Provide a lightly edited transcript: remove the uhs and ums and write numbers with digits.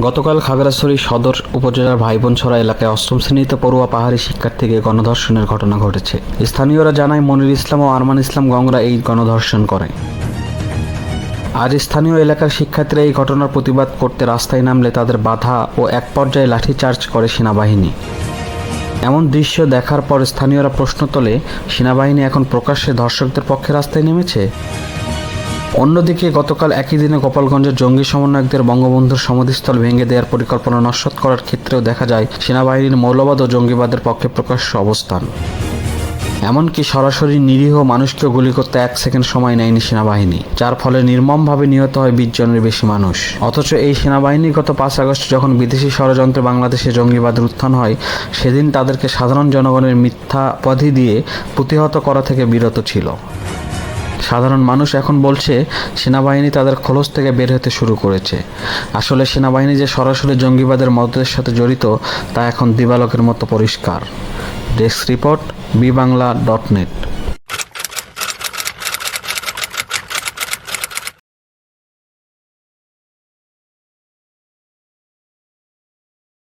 গতকাল খাগড়াছড়ি সদর উপজেলার ভাইবোনছড়া এলাকায় অষ্টম শ্রেণীতে পড়ুয়া পাহাড়ি শিক্ষার্থীকে গণধর্ষণের ঘটনা ঘটেছে। স্থানীয়রা জানায় মনির ইসলাম ও আরমান ইসলাম গংরা এই গণধর্ষণ করে। আজ স্থানীয় এলাকার শিক্ষার্থীরা এই ঘটনার প্রতিবাদ করতে রাস্তায় নামলে তাদের বাধা ও এক পর্যায়ে লাঠিচার্জ করে সেনাবাহিনী। এমন দৃশ্য দেখার পর স্থানীয়রা প্রশ্ন তোলে, সেনাবাহিনী এখন প্রকাশ্যে ধর্ষকদের পক্ষে রাস্তায় নেমেছে। অন্যদিকে গতকাল একই দিনে গোপালগঞ্জের জঙ্গি সমন্বয়কদের বঙ্গবন্ধুর সমাধিস্থল ভেঙে দেওয়ার পরিকল্পনা নস্যাৎ করার ক্ষেত্রেও দেখা যায় সেনাবাহিনীর মৌলবাদ ও জঙ্গিবাদের পক্ষে প্রকাশ্য অবস্থান। এমনকি সরাসরি নিরীহ মানুষকেও গুলি করতে 1 সেকেন্ড সময় নেয়নি সেনাবাহিনী, যার ফলে নির্মমভাবে নিহত হয় 20 জনের বেশি মানুষ। অথচ এই সেনাবাহিনী গত 5 আগস্ট যখন বিদেশি ষড়যন্ত্রে বাংলাদেশে জঙ্গিবাদের উত্থান হয়, সেদিন তাদেরকে সাধারণ জনগণের মিথ্যা উপাধি দিয়ে প্রতিহত করা থেকে বিরত ছিল। সাধারণ মানুষ এখন বলছে সেনাবাহিনী তাদের খোলস থেকে বের হতে শুরু করেছে। আসলে সেনাবাহিনী যে সরাসরি জঙ্গিবাদের মদদের সাথে জড়িত তা এখন দিবালোকের মতো পরিষ্কার। Desk report, bibangla.net।